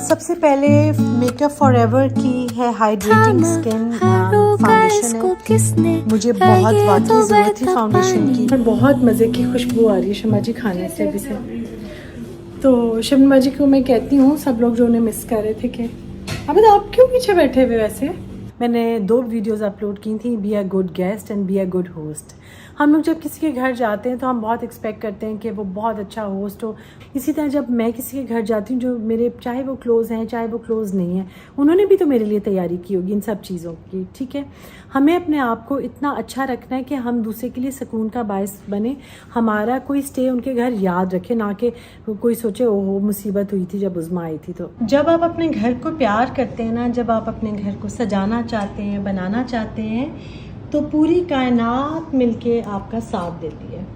सबसे पहले makeup forever की है हाइड्रेटिंग स्किन फाउंडेशन है। मुझे बहुत वाकई जरूरत थी फाउंडेशन की। और बहुत मज़े की खुशबू आ रही है शम्मा जी खाने से अभी से। तो शम्मा जी को मैं कहती हूँ सब लोग जो उन्हें मिस कर रहे थे कि अभी तो आप क्यों पीछे बैठे हुए। वैसे मैंने 2 वीडियोस अपलोड की थी, be a good guest and be a good host. हम लोग जब किसी के घर जाते हैं तो हम बहुत एक्सपेक्ट करते हैं कि वो बहुत अच्छा होस्ट हो। इसी तरह जब मैं किसी के घर जाती हूँ जो मेरे, चाहे वो क्लोज़ हैं चाहे वो क्लोज़ नहीं है, उन्होंने भी तो मेरे लिए तैयारी की होगी इन सब चीज़ों की। ठीक है, हमें अपने आप को इतना अच्छा रखना है कि हम दूसरे के लिए सुकून का बायस बने। हमारा कोई स्टे उनके घर याद रखे, ना कि कोई सोचे ओहो मुसीबत हुई थी जब उज़्मा आई थी। तो जब आप अपने घर को प्यार करते हैं ना, जब आप अपने घर को सजाना चाहते हैं, बनाना चाहते हैं, तो पूरी कायनात मिलके आपका साथ देती है।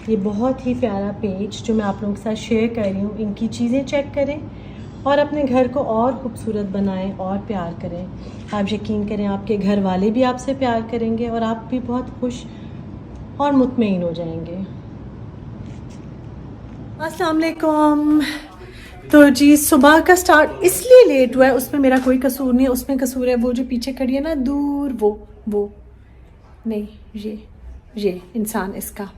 ये बहुत ही प्यारा पेज जो मैं आप लोगों के साथ शेयर कर रही हूँ, इनकी चीज़ें चेक करें और अपने घर को और खूबसूरत बनाएं और प्यार करें। आप यकीन करें आपके घर वाले भी आपसे प्यार करेंगे और आप भी बहुत खुश और मुतमईन हो जाएंगे। अस्सलाम वालेकुम। तो जी सुबह का स्टार्ट इसलिए लेट हुआ है, उसमें मेरा कोई कसूर नहीं है, उसमें कसूर है वो जो पीछे खड़ी है ना दूर, वो नहीं, ये इंसान, इसका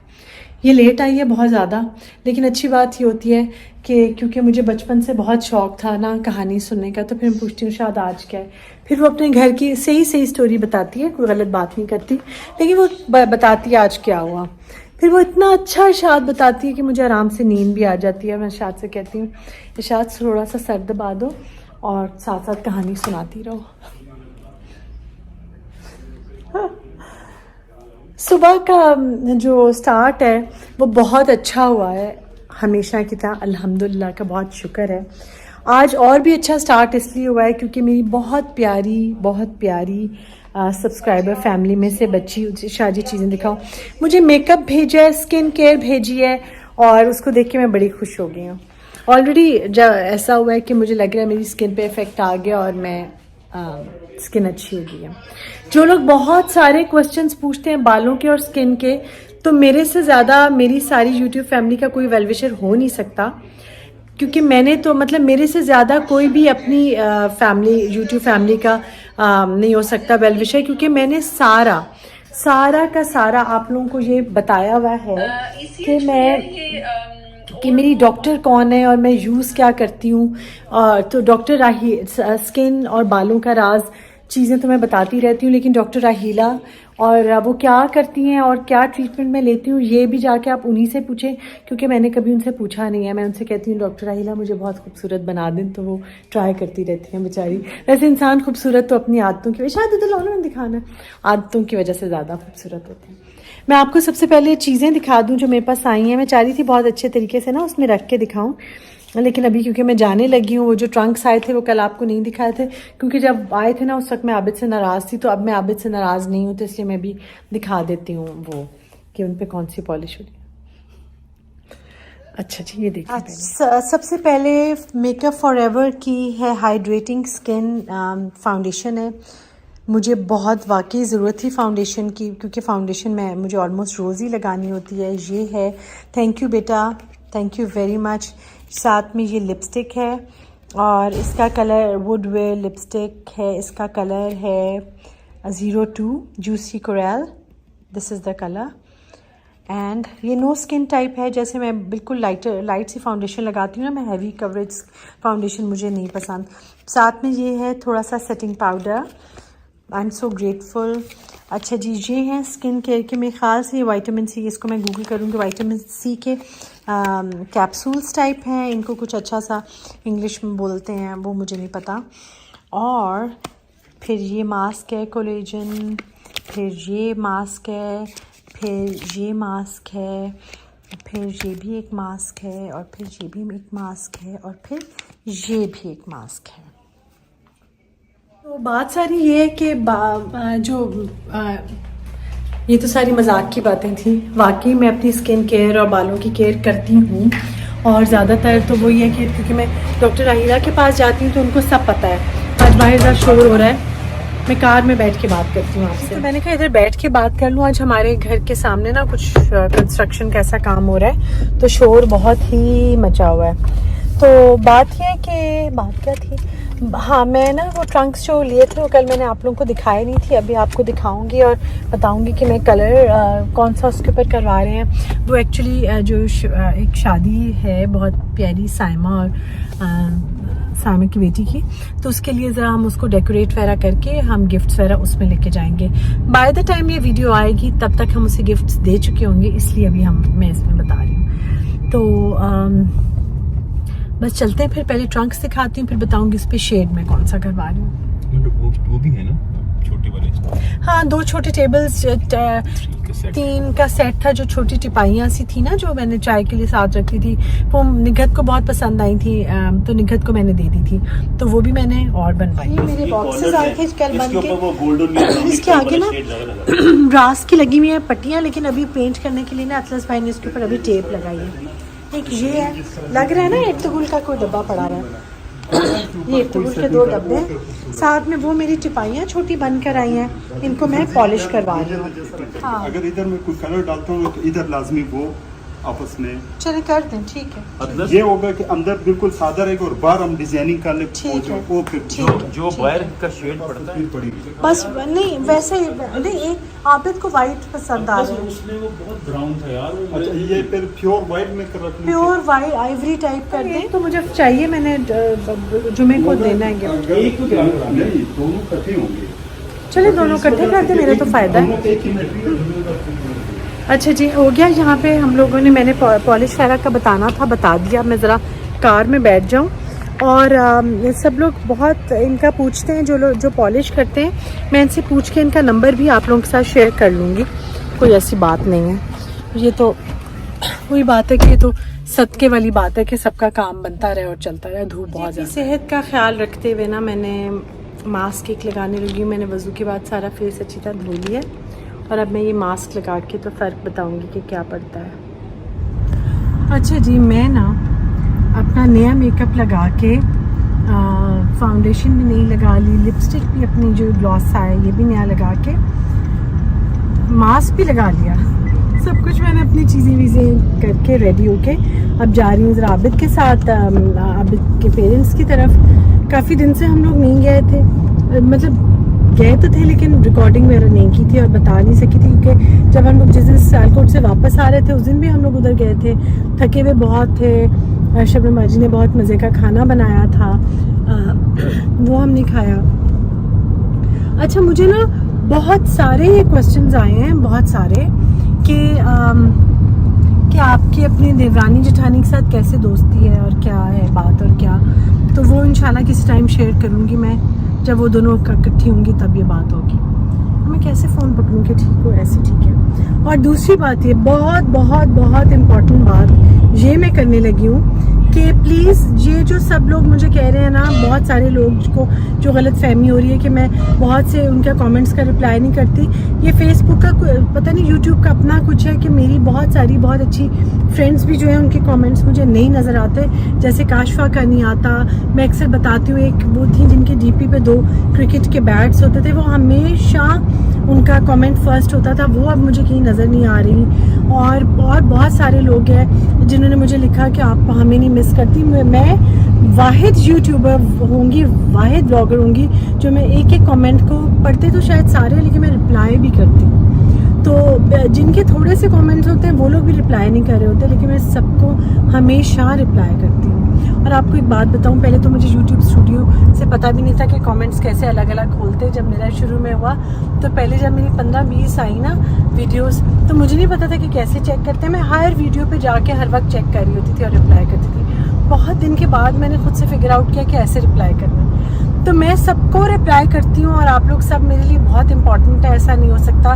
ये लेट आई है बहुत ज़्यादा। लेकिन अच्छी बात ये होती है कि क्योंकि मुझे बचपन से बहुत शौक़ था ना कहानी सुनने का, तो फिर मैं पूछती हूँ शायद आज क्या है। फिर वो अपने घर की सही स्टोरी बताती है, कोई गलत बात नहीं करती, लेकिन वो बताती है आज क्या हुआ। फिर वो इतना अच्छा इरशाद बताती है कि मुझे आराम से नींद भी आ जाती है। मैं इरशाद से कहती हूँ इरशाद थोड़ा सा सर दबा दो और साथ साथ कहानी सुनाती रहो। सुबह का जो स्टार्ट है वो बहुत अच्छा हुआ है, हमेशा की तरह अल्हम्दुलिल्लाह का बहुत शुक्र है। आज और भी अच्छा स्टार्ट इसलिए हुआ है क्योंकि मेरी बहुत प्यारी सब्सक्राइबर फैमिली में से बच्ची शादी चीज़ें दिखाओ, मुझे मेकअप भेजा है, स्किन केयर भेजी है और उसको देख के मैं बड़ी खुश हो गई हूँ। ऑलरेडी जब ऐसा हुआ है कि मुझे लग रहा है मेरी स्किन पे इफ़ेक्ट आ गया और मैं स्किन अच्छी हो गई है। जो लोग बहुत सारे क्वेश्चंस पूछते हैं बालों के और स्किन के, तो मेरे से ज़्यादा मेरी सारी यूट्यूब फैमिली का कोई वेल विशर हो नहीं सकता, क्योंकि मैंने तो मतलब मेरे से ज़्यादा कोई भी अपनी फैमिली यूट्यूब फैमिली का नहीं हो सकता वेल विशर, क्योंकि मैंने सारा का सारा आप लोगों को ये बताया हुआ है कि मेरी डॉक्टर कौन है और मैं यूज़ क्या करती हूँ। तो डॉक्टर राही स्किन और बालों का राज चीज़ें तो मैं बताती रहती हूँ, लेकिन डॉक्टर राहीला और वो क्या करती हैं और क्या ट्रीटमेंट मैं लेती हूँ ये भी जाके आप उन्हीं से पूछें, क्योंकि मैंने कभी उनसे पूछा नहीं है। मैं उनसे कहती हूँ डॉक्टर राहीला मुझे बहुत खूबसूरत बना दें, तो वो ट्राई करती रहती हैं बेचारी। वैसे इंसान खूबसूरत तो अपनी आदतों की वजह, शायद इधर लाना में दिखाना है, आदतों की वजह से ज़्यादा खूबसूरत होते हैं। मैं आपको सबसे पहले चीज़ें दिखा दूँ जो मेरे पास आई हैं। मैं चाह रही थी बहुत अच्छे तरीके से ना उसमें रख के दिखाऊँ, लेकिन अभी क्योंकि मैं जाने लगी हूँ, वो जो ट्रंक्स आए थे वो कल आपको नहीं दिखाए थे, क्योंकि जब आए थे ना उस वक्त मैं आबिद से नाराज़ थी। तो अब मैं आबिद से नाराज़ नहीं हूँ, तो इसलिए मैं भी दिखा देती हूँ वो कि उन पे कौन सी पॉलिश हुई। अच्छा जी, ये देखिए सबसे पहले मेकअप फॉरएवर की है हाइड्रेटिंग स्किन फाउंडेशन है। मुझे बहुत वाकई ज़रूरत थी फाउंडेशन की, क्योंकि फाउंडेशन में मुझे ऑलमोस्ट रोज़ ही लगानी होती है। ये है, थैंक यू बेटा, थैंक यू वेरी मच। साथ में ये लिपस्टिक है और इसका कलर वुडवेयर लिपस्टिक है, इसका कलर है 02 juicy coral, this is the colour. And ये नो स्किन टाइप है, जैसे मैं बिल्कुल लाइट सी फाउंडेशन लगाती हूँ ना, मैं हैवी कवरेज फाउंडेशन मुझे नहीं पसंद। साथ में ये है थोड़ा सा setting powder, I am so grateful. अच्छा जी, ये हैं स्किन केयर के, मेरे ख्याल से ये विटामिन सी, इसको मैं गूगल करूँगी, विटामिन सी के कैप्सूल्स टाइप हैं, इनको कुछ अच्छा सा इंग्लिश में बोलते हैं वो मुझे नहीं पता। और फिर ये मास्क है कोलेजन, फिर ये मास्क है, फिर ये मास्क है, फिर ये भी एक मास्क है, और फिर ये भी एक मास्क है, और फिर ये भी एक मास्क है। तो बात सारी ये है कि ये तो सारी मजाक की बातें थी। वाकई मैं अपनी स्किन केयर और बालों की केयर करती हूँ और ज़्यादातर तो वही है कि क्योंकि मैं डॉक्टर राहिला के पास जाती हूँ तो उनको सब पता है। आज बाहर ज़रा शोर हो रहा है, मैं कार में बैठ के बात करती हूँ आपसे। तो मैंने कहा इधर बैठ के बात कर लूँ। आज हमारे घर के सामने ना कुछ कंस्ट्रक्शन का ऐसा काम हो रहा है तो शोर बहुत ही मचा हुआ है। तो बात यह है कि बात क्या थी, हाँ मैं ना वो ट्रंक्स जो लिए थे वो कल मैंने आप लोगों को दिखाए नहीं थी, अभी आपको दिखाऊंगी और बताऊंगी कि मैं कलर कौन सा उसके ऊपर करवा रहे हैं। वो एक्चुअली जो एक शादी है बहुत प्यारी साइमा और साइमा की बेटी की, तो उसके लिए ज़रा हम उसको डेकोरेट वगैरह करके हम गिफ्ट्स वगैरह उसमें लेके जाएंगे। बाय द टाइम ये वीडियो आएगी तब तक हम उसे गिफ्ट्स दे चुके होंगे, इसलिए अभी मैं इसमें बता रही हूँ। तो बस चलते हैं, फिर पहले ट्रंक्स दिखाती हूँ फिर बताऊंगी इस पे शेड में कौन सा करवा रही हूँ। वो भी है ना छोटे वाले? हाँ 2 छोटे टेबल्स, 3 का सेट था, जो छोटी टिपाइयाँ सी थी ना जो मैंने चाय के लिए साथ रखी थी, वो निगत को बहुत पसंद आई थी तो निगत को मैंने दे दी थी, तो वो भी मैंने और बनवाई। मेरे बॉक्सेस आए थे कल बन के, इसके आगे ना ब्रास की लगी हुई है पट्टियाँ, लेकिन अभी पेंट करने के लिए ना अतलस भाई ने इसके ऊपर अभी टेप लगाई है। एक ये है, लग रहा है ना इर्तुगुल का कोई डब्बा पड़ा रहा है, ये इर्तुगुल के 2 डब्बे हैं, साथ में वो मेरी टिपाइयाँ छोटी बनकर आई हैं, इनको मैं पॉलिश करवा रही हूँ। हाँ अगर इधर मैं कोई कलर डालता हूँ तो इधर लाजमी वो आपस में चले कर दें, ठीक है। ये होगा कि अंदर बिल्कुल सादा रहेगा और बाहर हम डिजाइनिंग कर ले, वो फिर जो बाहर का शेड पड़ता है पड़ेगी बस नहीं वैसे नहीं, आबिद को वाइट पसंद आ रहा है। उसमें वो बहुत ब्राउन था यार। अच्छा ये फिर प्योर व्हाइट में कर रखना, प्योर वाइट आइवरी टाइप कर दें तो मुझे चाहिए, मैंने जुमे को देना है गिफ्ट। एक नहीं दोनों इकट्ठे होंगे, चले दोनों इकट्ठे कर दे, मेरा तो फायदा है। अच्छा जी हो गया, यहाँ पे हम लोगों ने, मैंने पॉलिश वगैरह का बताना था बता दिया। मैं ज़रा कार में बैठ जाऊँ और सब लोग बहुत इनका पूछते हैं, जो पॉलिश करते हैं, मैं इनसे पूछ के इनका नंबर भी आप लोगों के साथ शेयर कर लूँगी, कोई ऐसी बात नहीं है। ये तो वही बात है कि ये तो सदके वाली बात है कि सबका काम बनता रहे और चलता रहे। धूप बहुत ज़्यादा। सेहत का ख्याल रखते हुए ना मैंने मास्क एक लगाने लगी हूँ। मैंने वज़ू के बाद सारा फेस अच्छी तरह धो लिया और अब मैं ये मास्क लगा के तो फ़र्क बताऊंगी कि क्या पड़ता है। अच्छा जी, मैं ना अपना नया मेकअप लगा के फाउंडेशन भी नहीं लगा ली, लिपस्टिक भी अपनी जो ग्लॉस है ये भी नया लगा के, मास्क भी लगा लिया, सब कुछ मैंने अपनी चीज़ें करके रेडी होके अब जा रही हूँ ज़रा आबिद के साथ, आबिद के पेरेंट्स की तरफ। काफ़ी दिन से हम लोग नहीं गए थे, मतलब गए तो थे लेकिन रिकॉर्डिंग वगैरह नहीं की थी और बता नहीं सकी थी, क्योंकि जब हम लोग जिस दिन सियालकोट से वापस आ रहे थे उस दिन भी हम लोग उधर गए थे, थके हुए बहुत थे। शबनम माजी ने बहुत मज़े का खाना बनाया था, वो हमने खाया। अच्छा मुझे ना बहुत सारे क्वेश्चंस आए हैं, बहुत सारे कि आपकी अपनी देवरानी जेठानी के साथ कैसे दोस्ती है और क्या है बात और क्या, तो वो इंशाल्लाह किसी टाइम शेयर करूँगी मैं, जब वो दोनों इकट्ठी होंगी तब ये बात होगी। मैं कैसे फ़ोन पकड़ूँ कि ठीक हो, ऐसे ठीक है। और दूसरी बात ये बहुत बहुत बहुत इम्पॉर्टेंट बात ये मैं करने लगी हूँ कि प्लीज़ ये जो सब लोग मुझे कह रहे हैं ना, बहुत सारे लोग को जो गलत फहमी हो रही है कि मैं बहुत से उनके कमेंट्स का रिप्लाई नहीं करती, ये फेसबुक का पता नहीं यूट्यूब का अपना कुछ है कि मेरी बहुत सारी बहुत अच्छी फ्रेंड्स भी जो है उनके कमेंट्स मुझे नहीं नज़र आते, जैसे काशफा का नहीं आता। मैं अक्सर बताती हूँ, एक वो थी जिनके डीपी पे 2 क्रिकेट के बैट्स होते थे, वो हमेशा उनका कमेंट फर्स्ट होता था, वो अब मुझे कहीं नज़र नहीं आ रही। और बहुत सारे लोग हैं जिन्होंने मुझे लिखा कि आप हमें नहीं मिस करती। मैं वाहिद यूट्यूबर होंगी, वाहिद ब्लॉगर होंगी जो मैं एक एक कमेंट को पढ़ते तो शायद सारे, लेकिन मैं रिप्लाई भी करती हूँ। तो जिनके थोड़े से कमेंट्स होते हैं वो लोग भी रिप्लाई नहीं कर रहे होते, लेकिन मैं सबको हमेशा रिप्लाई करती हूँ। और आपको एक बात बताऊँ, पहले तो मुझे यूट्यूब स्टूडियो से पता भी नहीं था कि कमेंट्स कैसे अलग अलग खोलते। जब मेरा शुरू में हुआ तो पहले जब मेरी 15-20 आई ना वीडियोस, तो मुझे नहीं पता था कि कैसे चेक करते हैं। मैं हर वीडियो पे जाके हर वक्त चेक कर रही होती थी और रिप्लाई करती थी। बहुत दिन के बाद मैंने खुद से फिगर आउट किया कि ऐसे रिप्लाई करना, तो मैं सबको रिप्लाई करती हूँ। और आप लोग सब मेरे लिए बहुत इम्पोर्टेंट है, ऐसा नहीं हो सकता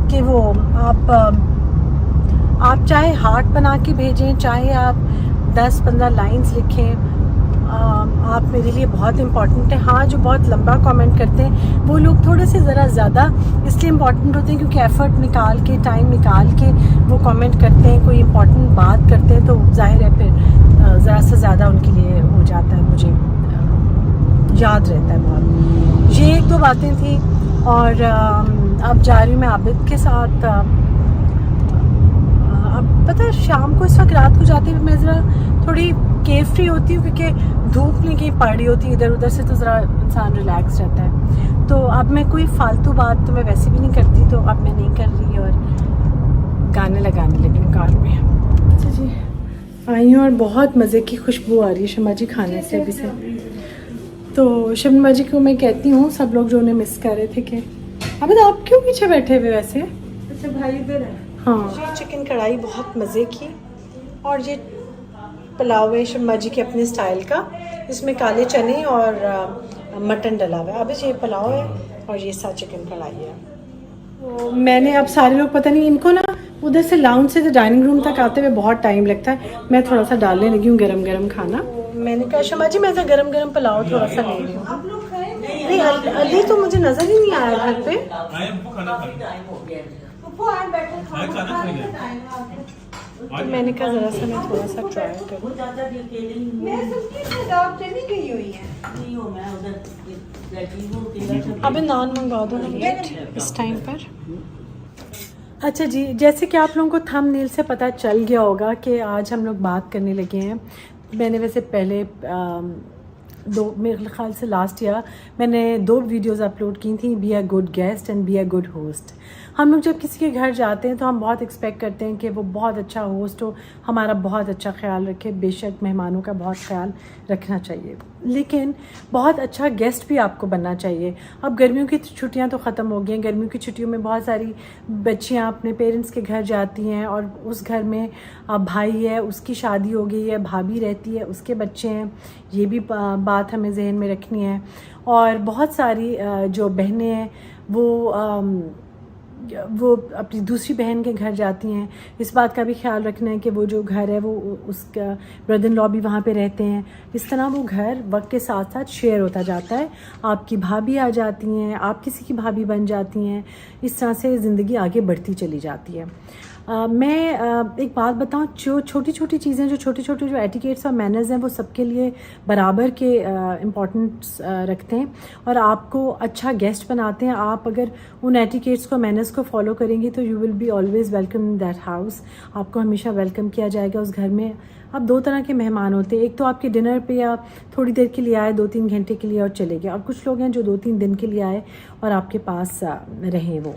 कि वो आप चाहे हार्ट बना के भेजें, चाहे आप 10-15 लाइंस लिखें, आप मेरे लिए बहुत इम्पॉर्टेंट है। हाँ, जो बहुत लंबा कमेंट करते हैं वो लोग थोड़े से ज़रा ज़्यादा इसलिए इम्पॉर्टेंट होते हैं क्योंकि एफ़र्ट निकाल के, टाइम निकाल के वो कमेंट करते हैं, कोई इम्पॉर्टेंट बात करते हैं, तो जाहिर है फिर ज़रा से ज़्यादा उनके लिए हो जाता है, मुझे याद रहता है बहुत। ये एक दो बातें थी और अब जा रही हूँ मैं आबिद के साथ। अब पता है शाम को इस वक्त रात को जाती हूँ मैं ज़रा थोड़ी केयर फ्री होती हूँ क्योंकि धूप नहीं कहीं पड़ रही होती इधर उधर से, तो ज़रा इंसान रिलैक्स रहता है। तो अब मैं कोई फालतू बात तो मैं वैसे भी नहीं करती, तो अब मैं नहीं कर रही और गाने लगाने लगी हूँ कार में। अच्छा जी, आई हूँ और बहुत मज़े की खुशबू आ रही है शम्मा जी खाने से अभी से। तो शम्मा जी को मैं कहती हूँ, सब लोग जो उन्हें मिस कर रहे थे कि अब तो आप क्यों पीछे बैठे हुए वैसे? अच्छा भाई इधर है। हाँ, ये चिकन कढ़ाई बहुत मज़े की और ये पुलाव है शम्मा जी के अपने स्टाइल का, इसमें काले चने और मटन डला हुआ है। अब ये पुलाव है और ये साथ चिकन कढ़ाई है। तो मैंने अब सारे लोग पता नहीं इनको ना उधर से लाउंज से डाइनिंग रूम तक आते हुए बहुत टाइम लगता है। मैं थोड़ा सा डालने लगी हूँ गरम गरम खाना। मैंने कहा शम्मा जी मैं तो गरम गरम पुलाव थोड़ा सा ले रही हूँ। नहीं अली तो मुझे नज़र ही नहीं आया घर पे। तो मैंने कहा ज़रा सा मैं थोड़ा सा ट्राई करूँ। अबे नान मंगवा दो ना इस टाइम पर। अच्छा जी, जैसे कि आप लोगों को थंबनेल से पता चल गया होगा कि आज हम लोग बात करने लगे हैं। मैंने वैसे पहले मेरे ख्याल से लास्ट ईयर मैंने 2 वीडियोस अपलोड की थी, be a good guest and be a good host. हम लोग जब किसी के घर जाते हैं तो हम बहुत एक्सपेक्ट करते हैं कि वो बहुत अच्छा होस्ट हो, हमारा बहुत अच्छा ख्याल रखे। बेशक मेहमानों का बहुत ख्याल रखना चाहिए, लेकिन बहुत अच्छा गेस्ट भी आपको बनना चाहिए। अब गर्मियों की छुट्टियां तो ख़त्म हो गई हैं। गर्मियों की छुट्टियों में बहुत सारी बच्चियां अपने पेरेंट्स के घर जाती हैं और उस घर में भाई है, उसकी शादी हो गई है, भाभी रहती है, उसके बच्चे हैं। ये भी बात हमें जहन में रखनी है। और बहुत सारी जो बहनें हैं वो अपनी दूसरी बहन के घर जाती हैं। इस बात का भी ख्याल रखना है कि वो जो घर है वो उसका ब्रदर इन लॉ भी वहाँ पे रहते हैं। इस तरह वो घर वक्त के साथ साथ शेयर होता जाता है। आपकी भाभी आ जाती हैं, आप किसी की भाभी बन जाती हैं। इस तरह से ज़िंदगी आगे बढ़ती चली जाती है। मैं एक बात बताऊं, जो छोटी छोटी चीज़ें, जो छोटे छोटे जो एटिकेट्स और मैनर्स हैं वो सबके लिए बराबर के इम्पोर्टेंस रखते हैं और आपको अच्छा गेस्ट बनाते हैं। आप अगर उन एटिकेट्स को, मैनर्स को फॉलो करेंगी तो you will be always welcome in that house. आपको हमेशा वेलकम किया जाएगा उस घर में। अब 2 तरह के मेहमान होते हैं, एक तो आपके डिनर पे या थोड़ी देर के लिए आए, 2-3 घंटे के लिए और चले गए, और कुछ लोग हैं जो 2-3 दिन के लिए आए और आपके पास रहें। वो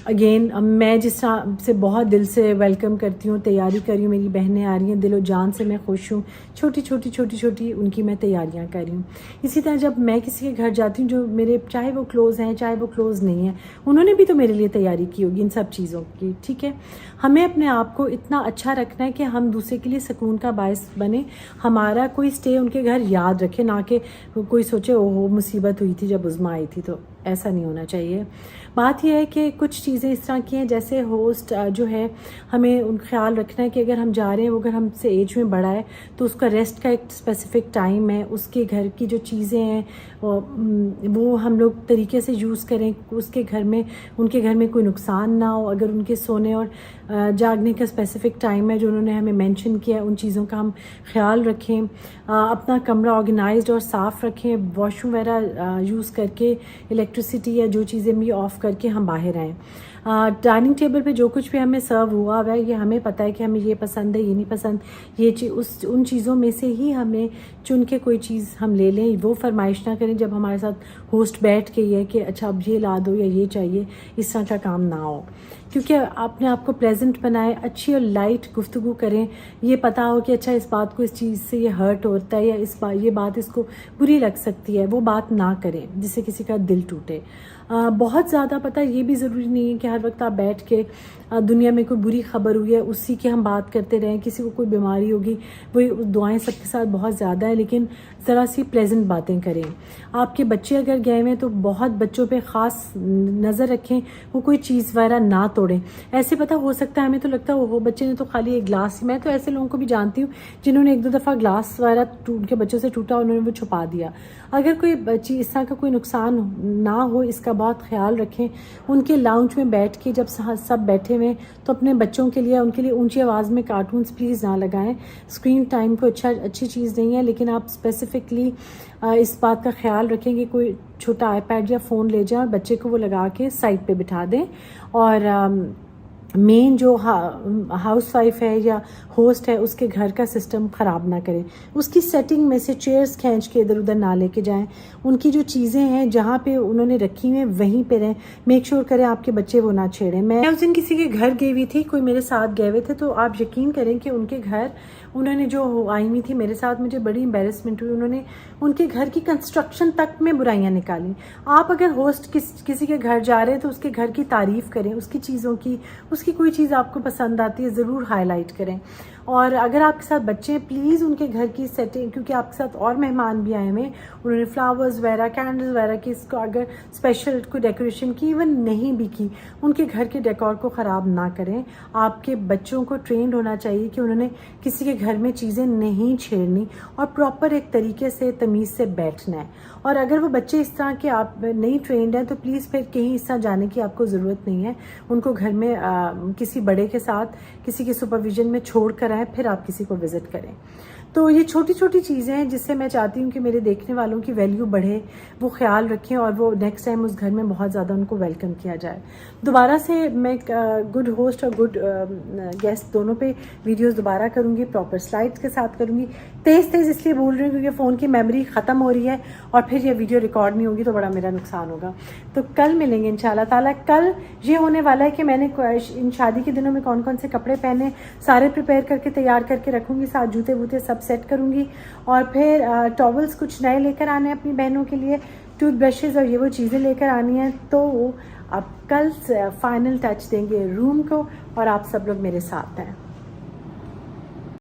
अगेन मैं जिस तरह से बहुत दिल से वेलकम करती हूँ, तैयारी कर रही हूँ, मेरी बहनें आ रही हैं, दिलो जान से मैं खुश हूँ। छोटी छोटी उनकी मैं तैयारियाँ कर रही हूँ। इसी तरह जब मैं किसी के घर जाती हूँ जो मेरे, चाहे वो क्लोज़ हैं चाहे वो क्लोज़ नहीं है, उन्होंने भी तो मेरे लिए तैयारी की होगी इन सब चीज़ों की। ठीक है, हमें अपने आप को इतना अच्छा रखना है कि हम दूसरे के लिए सुकून का बायस बने। हमारा कोई स्टे उनके घर याद रखे, ना कि कोई सोचे ओहो मुसीबत हुई थी जब उज़्मा आई थी। तो ऐसा नहीं होना चाहिए। बात यह है कि कुछ चीज़ें इस तरह की हैं, जैसे होस्ट जो है हमें उन ख्याल रखना है कि अगर हम जा रहे हैं, वो अगर हमसे एज में बड़ा है तो उसका रेस्ट का एक स्पेसिफिक टाइम है। उसके घर की जो चीज़ें हैं वो हम लोग तरीके से यूज़ करें, उसके घर में, उनके घर में कोई नुकसान ना हो। अगर उनके सोने और जागने का स्पेसिफिक टाइम है जो उन्होंने हमें मेंशन किया है, उन चीज़ों का हम ख्याल रखें। अपना कमरा ऑर्गेनाइज्ड और साफ़ रखें। वॉशरूम वगैरह यूज़ करके, इलेक्ट्रिसिटी या जो चीज़ें भी ऑफ़ करके हम बाहर आएँ। डाइनिंग टेबल पे जो कुछ भी हमें सर्व हुआ है ये हमें पता है कि हमें ये पसंद है, ये नहीं पसंद। ये उन चीज़ों में से ही हमें चुन के कोई चीज़ हम ले लें। वो फरमाइश ना करें जब हमारे साथ होस्ट बैठ के ये कि अच्छा अब ये ला दो या ये चाहिए, इस तरह का काम ना हो। क्योंकि अपने आप को प्लेजेंट बनाए, अच्छी और लाइट गुफ्तगू करें। ये पता हो कि अच्छा इस बात को, इस चीज़ से ये हर्ट होता है या ये बात इसको बुरी लग सकती है, वो बात ना करें जिससे किसी का दिल टूटे। बहुत ज़्यादा पता है ये भी ज़रूरी नहीं है कि हर वक्त आप बैठ के दुनिया में कोई बुरी खबर हुई है उसी की हम बात करते रहें, किसी को कोई बीमारी होगी वही दुआएं सबके साथ बहुत ज़्यादा है, लेकिन ज़रा सी प्लेजेंट बातें करें। आपके बच्चे अगर गए हुए हैं तो बहुत बच्चों पे ख़ास नज़र रखें, वो कोई चीज़ वगैरह ना तोड़ें। ऐसे पता हो सकता है, हमें तो लगता है वो बच्चे ने तो खाली एक गिलास, मैं तो ऐसे लोगों को भी जानती हूँ जिन्होंने 1-2 दफ़ा गिलास वगैरह उनके बच्चों से टूटा, उन्होंने वो छुपा दिया। अगर कोई बच्ची इस तरह का कोई नुकसान ना हो इसका बहुत ख्याल रखें। उनके लाउंज में बैठ के जब सब बैठे हुए तो अपने बच्चों के लिए उनके लिए ऊंची आवाज़ में कार्टून्स प्लीज़ ना लगाएं। स्क्रीन टाइम को अच्छी चीज़ नहीं है, लेकिन आप स्पेसिफिकली इस बात का ख्याल रखें कि कोई छोटा आईपैड या फ़ोन ले जाएं और बच्चे को वो लगा के साइड पे बिठा दें। और मेन जो हाउस वाइफ है या होस्ट है उसके घर का सिस्टम ख़राब ना करें। उसकी सेटिंग में से चेयर्स खींच के इधर उधर ना लेके जाएं। उनकी जो चीज़ें हैं जहाँ पे उन्होंने रखी हुई हैं वहीं पे रहें। मेक श्योर करें आपके बच्चे वो ना छेड़ें। मैं उस दिन किसी के घर गई हुई थी, कोई मेरे साथ गए हुए थे, तो आप यकीन करें कि उनके घर उन्होंने जो आई हुई थी मेरे साथ, मुझे बड़ी एम्बेरसमेंट हुई। उन्होंने उनके घर की कंस्ट्रक्शन तक में बुराइयां निकाली। आप अगर होस्ट किसी के घर जा रहे हैं तो उसके घर की तारीफ़ करें, उसकी चीज़ों की, उसकी कोई चीज़ आपको पसंद आती है ज़रूर हाईलाइट करें। और अगर आपके साथ बच्चे हैं प्लीज़ उनके घर की सेटिंग, क्योंकि आपके साथ और मेहमान भी आए हुए, उन्होंने फ्लावर्स वगैरह कैंडल्स वगैरह की, इसको अगर स्पेशल कोई डेकोरेशन की, इवन नहीं भी की, उनके घर के डेकोर को ख़राब ना करें। आपके बच्चों को ट्रेंड होना चाहिए कि उन्होंने किसी के घर में चीज़ें नहीं छेड़नी और प्रॉपर एक तरीके से तमीज़ से बैठना है। और अगर वो बच्चे इस तरह के आप नहीं ट्रेंड हैं तो प्लीज़ फिर कहीं इस तरह जाने की आपको ज़रूरत नहीं है। उनको घर में किसी बड़े के साथ किसी के सुपरविजन में छोड़ कर आए, फिर आप किसी को विज़िट करें। तो ये छोटी छोटी चीज़ें हैं जिससे मैं चाहती हूँ कि मेरे देखने वालों की वैल्यू बढ़े, वो ख्याल रखें और वो नेक्स्ट टाइम उस घर में बहुत ज़्यादा उनको वेलकम किया जाए। दोबारा से मैं गुड होस्ट और गुड गेस्ट दोनों पे वीडियोस दोबारा करूँगी, प्रॉपर स्लाइड्स के साथ करूँगी। तेज़ इसलिए बोल रही हूँ क्योंकि फ़ोन की मेमोरी ख़त्म हो रही है और फिर ये वीडियो रिकॉर्ड नहीं होगी तो बड़ा मेरा नुकसान होगा। तो कल मिलेंगे इंशाल्लाह ताला। कल ये होने वाला है कि मैंने इन शादी के दिनों में कौन कौन से कपड़े पहने सारे प्रिपेयर करके तैयार करके रखूँगी, साथ जूते वूते सब सेट करूँगी। और फिर टॉवल्स कुछ नए लेकर आने हैं अपनी बहनों के लिए, टूथ ब्रशेज़ और ये वो चीज़ें लेकर आनी हैं। तो अब कल फाइनल टच देंगे रूम को और आप सब लोग मेरे साथ हैं।